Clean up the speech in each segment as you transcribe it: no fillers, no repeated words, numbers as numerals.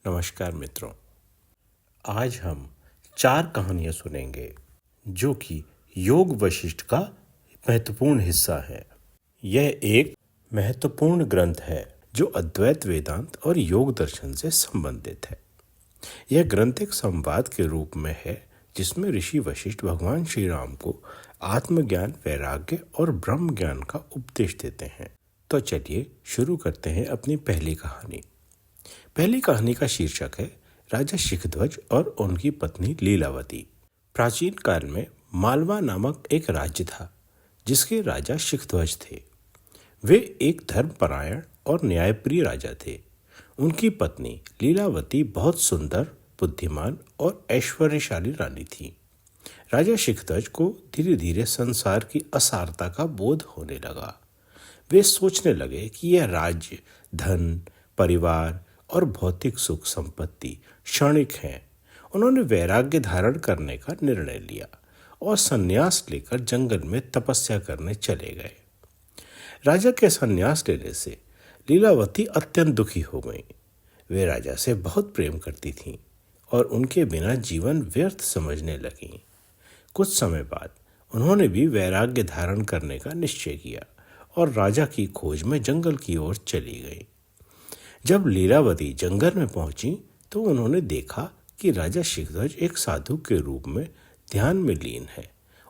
नमस्कार मित्रों। आज हम 4 कहानियां सुनेंगे जो कि योग वशिष्ठ का महत्वपूर्ण हिस्सा है। यह एक महत्वपूर्ण ग्रंथ है जो अद्वैत वेदांत और योग दर्शन से संबंधित है। यह ग्रंथ एक संवाद के रूप में है जिसमें ऋषि वशिष्ठ भगवान श्री राम को आत्मज्ञान, वैराग्य और ब्रह्म ज्ञान का उपदेश देते हैं। तो चलिए शुरू करते हैं अपनी पहली कहानी। पहली कहानी का शीर्षक है राजा शिखध्वज और उनकी पत्नी लीलावती। प्राचीन काल में मालवा नामक एक राज्य था जिसके राजा शिखध्वज थे। वे एक धर्मपरायण और न्यायप्रिय राजा थे। उनकी पत्नी लीलावती बहुत सुंदर, बुद्धिमान और ऐश्वर्यशाली रानी थी। राजा शिखध्वज को धीरे धीरे संसार की असारता का बोध होने लगा। वे सोचने लगे कि यह राज्य, धन, परिवार और भौतिक सुख संपत्ति क्षणिक हैं। उन्होंने वैराग्य धारण करने का निर्णय लिया और संन्यास लेकर जंगल में तपस्या करने चले गए। राजा के संन्यास लेने से लीलावती अत्यंत दुखी हो गई। वे राजा से बहुत प्रेम करती थीं और उनके बिना जीवन व्यर्थ समझने लगीं। कुछ समय बाद उन्होंने भी वैराग्य धारण करने का निश्चय किया और राजा की खोज में जंगल की ओर चली गई। जब लीलावती जंगल में पहुंची तो उन्होंने देखा कि राजा शिखध्वज एक साधु के रूप में ध्यान में लीन है।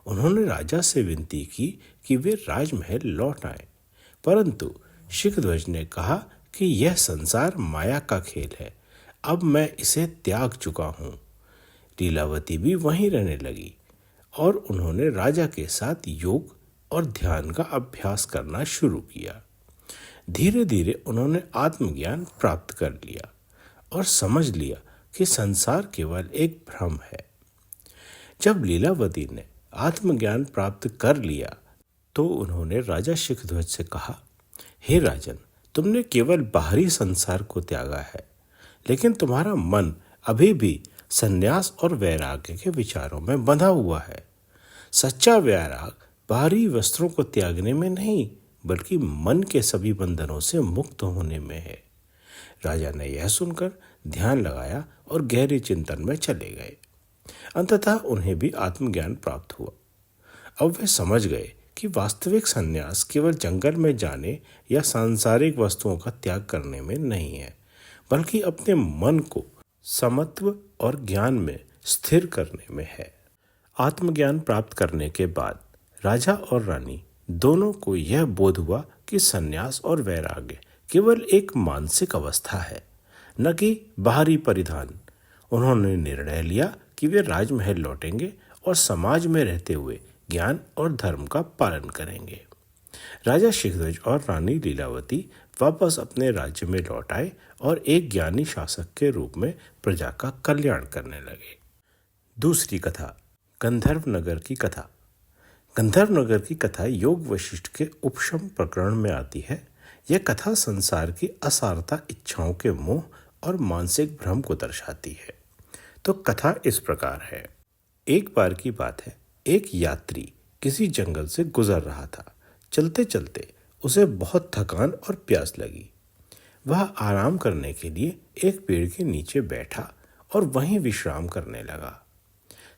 उन्होंने राजा से विनती की कि वे राजमहल लौट आए, परंतु शिखध्वज ने कहा कि यह संसार माया का खेल है, अब मैं इसे त्याग चुका हूँ। लीलावती भी वहीं रहने लगी और उन्होंने राजा के साथ योग और ध्यान का अभ्यास करना शुरू किया। धीरे धीरे उन्होंने आत्मज्ञान प्राप्त कर लिया और समझ लिया कि संसार केवल एक भ्रम है। जब लीलावती ने आत्मज्ञान प्राप्त कर लिया तो उन्होंने राजा शिखध्वज से कहा, हे राजन, तुमने केवल बाहरी संसार को त्यागा है, लेकिन तुम्हारा मन अभी भी संन्यास और वैराग्य के विचारों में बंधा हुआ है। सच्चा वैराग बाहरी वस्त्रों को त्यागने में नहीं, बल्कि मन के सभी बंधनों से मुक्त होने में है। राजा ने यह सुनकर ध्यान लगाया और गहरे चिंतन में चले गए। अंततः उन्हें भी आत्मज्ञान प्राप्त हुआ। अब वे समझ गए कि वास्तविक संन्यास केवल जंगल में जाने या सांसारिक वस्तुओं का त्याग करने में नहीं है, बल्कि अपने मन को समत्व और ज्ञान में स्थिर करने में है। आत्मज्ञान प्राप्त करने के बाद राजा और रानी दोनों को यह बोध हुआ कि संन्यास और वैराग्य केवल एक मानसिक अवस्था है, न कि बाहरी परिधान। उन्होंने निर्णय लिया कि वे राजमहल लौटेंगे और समाज में रहते हुए ज्ञान और धर्म का पालन करेंगे। राजा शिखध्वज और रानी लीलावती वापस अपने राज्य में लौट आए और एक ज्ञानी शासक के रूप में प्रजा का कल्याण करने लगे। दूसरी कथा, गंधर्व नगर की कथा। गंधर्व नगर की कथा योग वशिष्ठ के उपशम प्रकरण में आती है। यह कथा संसार की असारता, इच्छाओं के मोह और मानसिक भ्रम को दर्शाती है। तो कथा इस प्रकार है। एक बार की बात है, एक यात्री किसी जंगल से गुजर रहा था। चलते चलते उसे बहुत थकान और प्यास लगी। वह आराम करने के लिए एक पेड़ के नीचे बैठा और वहीं विश्राम करने लगा।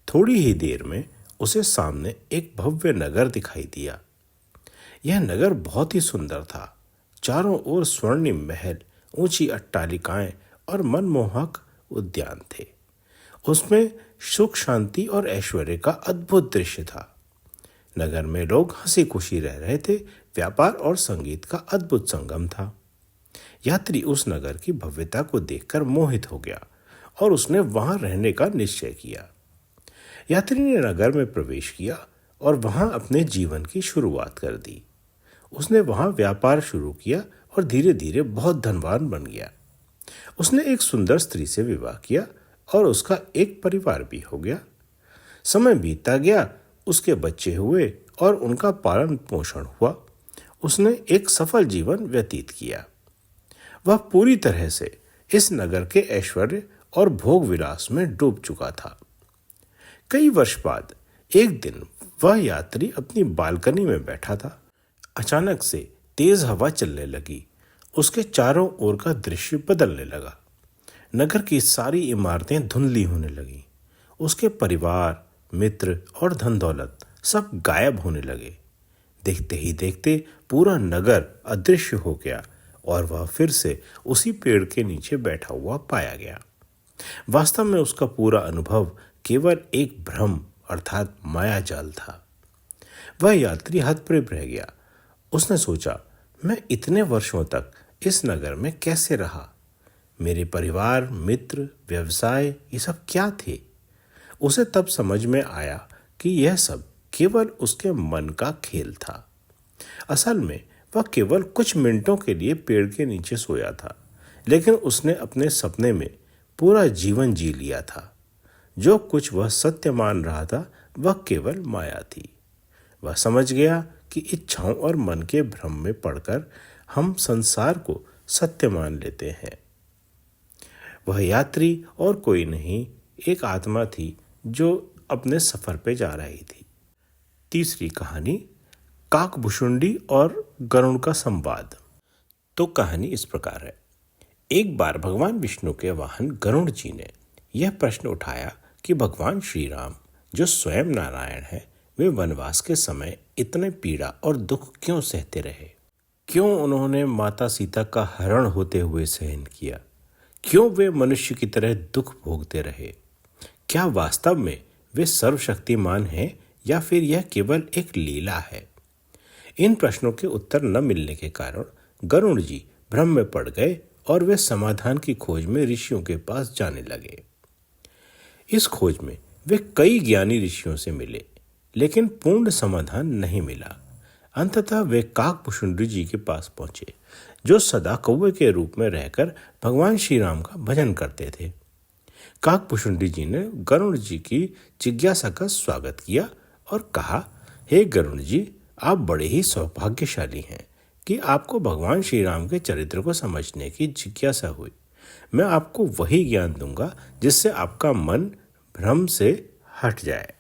थोड़ी ही देर में उसे सामने एक भव्य नगर दिखाई दिया। यह नगर बहुत ही सुंदर था। चारों ओर स्वर्णिम महल, ऊंची अट्टालिकाएं और मनमोहक उद्यान थे। उसमें सुख, शांति और ऐश्वर्य का अद्भुत दृश्य था। नगर में लोग हंसी खुशी रह रहे थे। व्यापार और संगीत का अद्भुत संगम था। यात्री उस नगर की भव्यता को देखकर मोहित हो गया और उसने वहां रहने का निश्चय किया। यात्री ने नगर में प्रवेश किया और वहां अपने जीवन की शुरुआत कर दी। उसने वहां व्यापार शुरू किया और धीरे धीरे बहुत धनवान बन गया। उसने एक सुंदर स्त्री से विवाह किया और उसका एक परिवार भी हो गया। समय बीतता गया, उसके बच्चे हुए और उनका पालन पोषण हुआ। उसने एक सफल जीवन व्यतीत किया। वह पूरी तरह से इस नगर के ऐश्वर्य और भोग विलास में डूब चुका था। कई वर्ष बाद एक दिन वह यात्री अपनी बालकनी में बैठा था। अचानक से तेज हवा चलने लगी। उसके चारों ओर का दृश्य बदलने लगा। नगर की सारी इमारतें धुंधली होने लगीं। उसके परिवार, मित्र और धन दौलत सब गायब होने लगे। देखते ही देखते पूरा नगर अदृश्य हो गया और वह फिर से उसी पेड़ के नीचे बैठा हुआ पाया गया। वास्तव में उसका पूरा अनुभव केवल एक भ्रम अर्थात माया जाल था। वह यात्री हतप्रभ रह गया। उसने सोचा, मैं इतने वर्षों तक इस नगर में कैसे रहा? मेरे परिवार, मित्र, व्यवसाय, ये सब क्या थे? उसे तब समझ में आया कि यह सब केवल उसके मन का खेल था। असल में वह केवल कुछ मिनटों के लिए पेड़ के नीचे सोया था, लेकिन उसने अपने सपने में पूरा जीवन जी लिया था। जो कुछ वह सत्य मान रहा था वह केवल माया थी। वह समझ गया कि इच्छाओं और मन के भ्रम में पड़कर हम संसार को सत्य मान लेते हैं। वह यात्री और कोई नहीं, एक आत्मा थी जो अपने सफर पे जा रही थी। तीसरी कहानी, काकभुशुंडी और गरुड़ का संवाद। तो कहानी इस प्रकार है। एक बार भगवान विष्णु के वाहन गरुड़ जी ने यह प्रश्न उठाया कि भगवान श्री राम, जो स्वयं नारायण है, वे वनवास के समय इतने पीड़ा और दुख क्यों सहते रहे? क्यों उन्होंने माता सीता का हरण होते हुए सहन किया? क्यों वे मनुष्य की तरह दुख भोगते रहे? क्या वास्तव में वे सर्वशक्तिमान हैं या फिर यह केवल एक लीला है? इन प्रश्नों के उत्तर न मिलने के कारण गरुड़ जी भ्रम में पड़ गए और वे समाधान की खोज में ऋषियों के पास जाने लगे। इस खोज में वे कई ज्ञानी ऋषियों से मिले, लेकिन पूर्ण समाधान नहीं मिला। अंततः वे काकभुशुंडी जी के पास पहुंचे, जो सदा कौवे के रूप में रहकर भगवान श्री राम का भजन करते थे। काकभुशुंडी जी ने गरुड़ जी की जिज्ञासा का स्वागत किया और कहा, हे गरुड़ जी, आप बड़े ही सौभाग्यशाली हैं कि आपको भगवान श्री राम के चरित्र को समझने की जिज्ञासा हुई। मैं आपको वही ज्ञान दूंगा जिससे आपका मन भ्रम से हट जाए।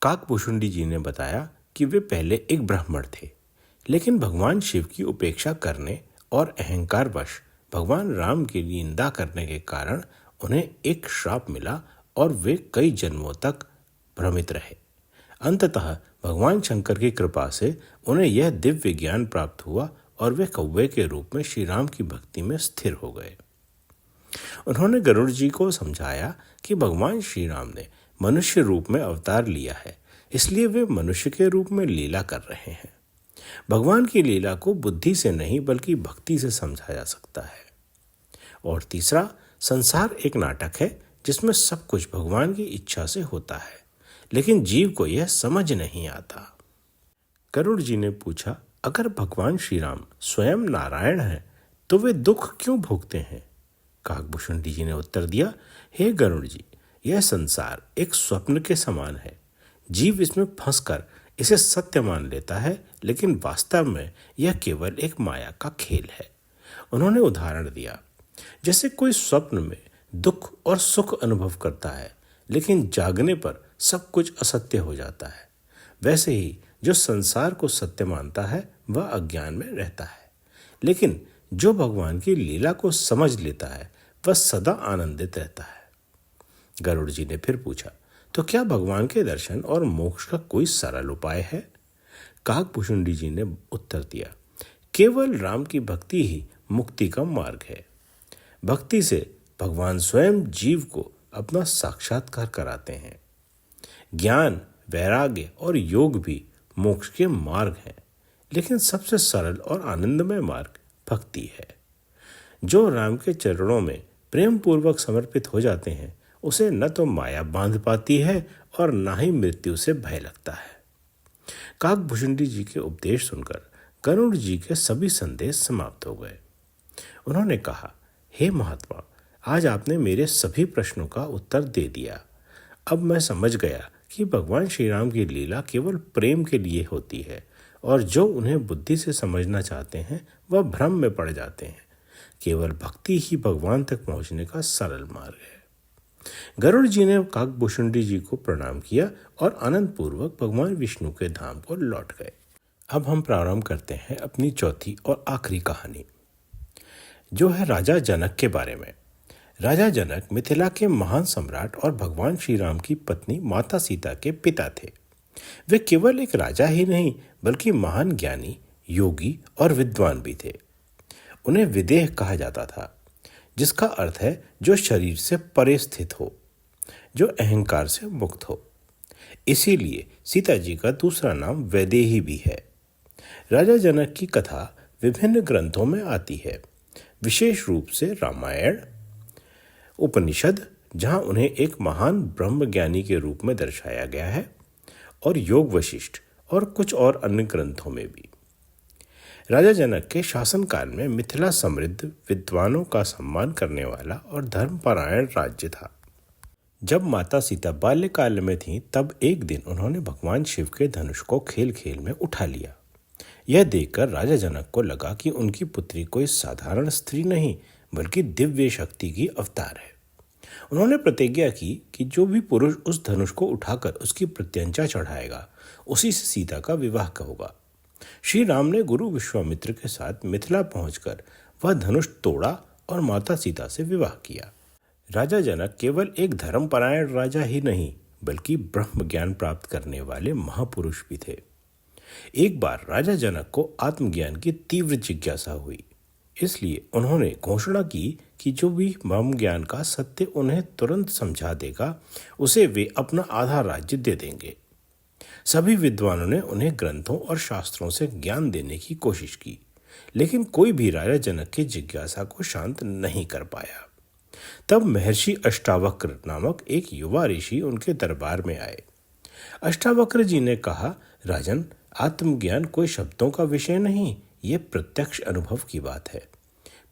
काकभुशुंडी जी ने बताया कि वे पहले एक ब्राह्मण थे, लेकिन भगवान शिव की उपेक्षा करने और अहंकारवश भगवान राम की निंदा करने के कारण उन्हें एक श्राप मिला और वे कई जन्मों तक भ्रमित रहे। अंततः भगवान शंकर की कृपा से उन्हें यह दिव्य ज्ञान प्राप्त हुआ और वे कौवे के रूप में श्री राम की भक्ति में स्थिर हो गए। उन्होंने गरुड़ जी को समझाया कि भगवान श्री राम ने मनुष्य रूप में अवतार लिया है, इसलिए वे मनुष्य के रूप में लीला कर रहे हैं। भगवान की लीला को बुद्धि से नहीं बल्कि भक्ति से समझा जा सकता है। और तीसरा, संसार एक नाटक है जिसमें सब कुछ भगवान की इच्छा से होता है, लेकिन जीव को यह समझ नहीं आता। गरुड़ जी ने पूछा, अगर भगवान श्री राम स्वयं नारायण हैं, तो वे दुख क्यों भोगते हैं? काकभुशुंडी जी ने उत्तर दिया, हे गरुड़ जी, यह संसार एक स्वप्न के समान है। जीव इसमें फंसकर इसे सत्य मान लेता है, लेकिन वास्तव में यह केवल एक माया का खेल है। उन्होंने उदाहरण दिया, जैसे कोई स्वप्न में दुख और सुख अनुभव करता है, लेकिन जागने पर सब कुछ असत्य हो जाता है। वैसे ही जो संसार को सत्य मानता है वह अज्ञान में रहता है, लेकिन जो भगवान की लीला को समझ लेता है वह सदा आनंदित रहता है। गरुड़ जी ने फिर पूछा, तो क्या भगवान के दर्शन और मोक्ष का कोई सरल उपाय है? काकभुशुंडी जी ने उत्तर दिया, केवल राम की भक्ति ही मुक्ति का मार्ग है। भक्ति से भगवान स्वयं जीव को अपना साक्षात्कार कराते हैं। ज्ञान, वैराग्य और योग भी मोक्ष के मार्ग हैं, लेकिन सबसे सरल और आनंदमय मार्ग भक्ति है। जो राम के चरणों में प्रेम पूर्वक समर्पित हो जाते हैं, उसे न तो माया बांध पाती है और न ही मृत्यु से भय लगता है। काकभुशुंडी जी के उपदेश सुनकर गरुड़ जी के सभी संदेह समाप्त हो गए। उन्होंने कहा, हे महात्मा, आज आपने मेरे सभी प्रश्नों का उत्तर दे दिया। अब मैं समझ गया कि भगवान श्री राम की लीला केवल प्रेम के लिए होती है और जो उन्हें बुद्धि से समझना चाहते हैं वह भ्रम में पड़ जाते हैं। केवल भक्ति ही भगवान तक पहुंचने का सरल मार्ग है। गरुड़ जी ने काकभुशुंडी जी को प्रणाम किया और आनंद पूर्वक भगवान विष्णु के धाम को लौट गए। अब हम प्रारंभ करते हैं अपनी चौथी और आखिरी कहानी, जो है राजा जनक के बारे में। राजा जनक मिथिला के महान सम्राट और भगवान श्री राम की पत्नी माता सीता के पिता थे। वे केवल एक राजा ही नहीं बल्कि महान ज्ञानी, योगी और विद्वान भी थे। उन्हें विदेह कहा जाता था, जिसका अर्थ है जो शरीर से परे स्थित हो, जो अहंकार से मुक्त हो। इसीलिए सीता जी का दूसरा नाम वैदेही भी है। राजा जनक की कथा विभिन्न ग्रंथों में आती है, विशेष रूप से रामायण, उपनिषद, जहां उन्हें एक महान ब्रह्मज्ञानी के रूप में दर्शाया गया है, और योग वशिष्ठ और कुछ और अन्य ग्रंथों में भी। राजा जनक के शासनकाल में मिथिला समृद्ध, विद्वानों का सम्मान करने वाला और धर्मपरायण राज्य था। जब माता सीता बाल्यकाल में थीं, तब एक दिन उन्होंने भगवान शिव के धनुष को खेल खेल में उठा लिया। यह देखकर राजा जनक को लगा कि उनकी पुत्री कोई साधारण स्त्री नहीं बल्कि दिव्य शक्ति की अवतार है। उन्होंने प्रतिज्ञा की कि जो भी पुरुष उस धनुष को उठाकर उसकी प्रत्यंचा चढ़ाएगा, उसी से सीता का विवाह होगा। श्री राम ने गुरु विश्वामित्र के साथ मिथिला पहुंचकर वह धनुष तोड़ा और माता सीता से विवाह किया। राजा जनक केवल एक धर्मपरायण राजा ही नहीं बल्कि ब्रह्म ज्ञान प्राप्त करने वाले महापुरुष भी थे। एक बार राजा जनक को आत्मज्ञान की तीव्र जिज्ञासा हुई, इसलिए उन्होंने घोषणा की कि जो भी ब्रह्म ज्ञान का सत्य उन्हें तुरंत समझा देगा, उसे वे अपना आधा राज्य दे देंगे। सभी विद्वानों ने उन्हें ग्रंथों और शास्त्रों से ज्ञान देने की कोशिश की, लेकिन कोई भी राजा जनक की जिज्ञासा को शांत नहीं कर पाया। तब महर्षि अष्टावक्र नामक एक युवा ऋषि उनके दरबार में आए। अष्टावक्र जी ने कहा, राजन, आत्मज्ञान कोई शब्दों का विषय नहीं, ये प्रत्यक्ष अनुभव की बात है।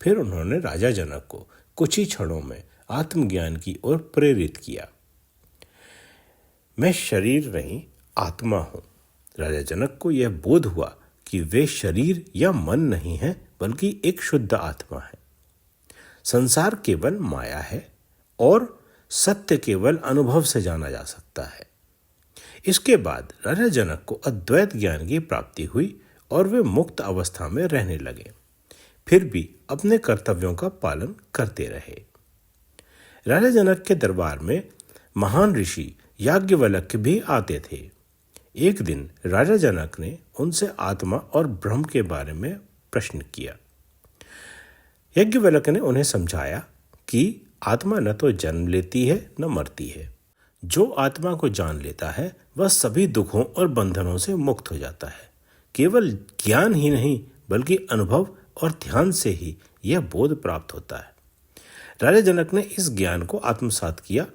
फिर उन्होंने राजा जनक को कुछ ही क्षणों में आत्मज्ञान की ओर प्रेरित किया। मैं शरीर नहीं, आत्मा हूं। राजा जनक को यह बोध हुआ कि वे शरीर या मन नहीं है बल्कि एक शुद्ध आत्मा है। संसार केवल माया है और सत्य केवल अनुभव से जाना जा सकता है। इसके बाद राजा जनक को अद्वैत ज्ञान की प्राप्ति हुई और वे मुक्त अवस्था में रहने लगे, फिर भी अपने कर्तव्यों का पालन करते रहे। राजा जनक के दरबार में महान ऋषि याज्ञवल्क्य भी आते थे। एक दिन राजा जनक ने उनसे आत्मा और ब्रह्म के बारे में प्रश्न किया। याज्ञवल्क्य ने उन्हें समझाया कि आत्मा न तो जन्म लेती है न मरती है। जो आत्मा को जान लेता है वह सभी दुखों और बंधनों से मुक्त हो जाता है। केवल ज्ञान ही नहीं बल्कि अनुभव और ध्यान से ही यह बोध प्राप्त होता है। राजा जनक ने इस ज्ञान को आत्मसात किया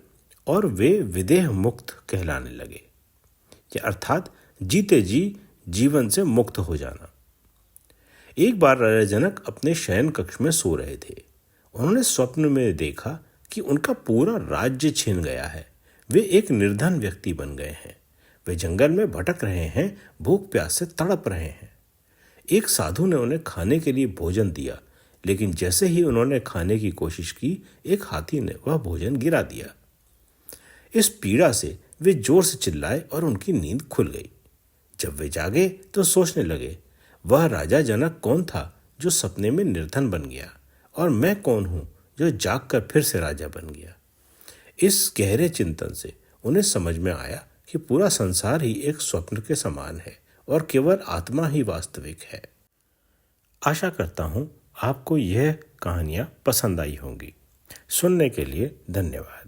और वे विदेह मुक्त कहलाने लगे, अर्थात जीते जी जीवन से मुक्त हो जाना। एक बार राजा जनक अपने शयन कक्ष में सो रहे थे। उन्होंने स्वप्न में देखा कि उनका पूरा राज्य छिन गया है। वे एक निर्धन व्यक्ति बन गए हैं। वे जंगल में भटक रहे हैं, भूख प्यास से तड़प रहे हैं। एक साधु ने उन्हें खाने के लिए भोजन दिया, लेकिन जैसे ही उन्होंने खाने की कोशिश की, एक हाथी ने वह भोजन गिरा दिया। इस पीड़ा से वे जोर से चिल्लाए और उनकी नींद खुल गई। जब वे जागे तो सोचने लगे, वह राजा जनक कौन था जो सपने में निर्धन बन गया, और मैं कौन हूं जो जागकर फिर से राजा बन गया। इस गहरे चिंतन से उन्हें समझ में आया कि पूरा संसार ही एक स्वप्न के समान है और केवल आत्मा ही वास्तविक है। आशा करता हूं आपको यह कहानियां पसंद आई होंगी। सुनने के लिए धन्यवाद।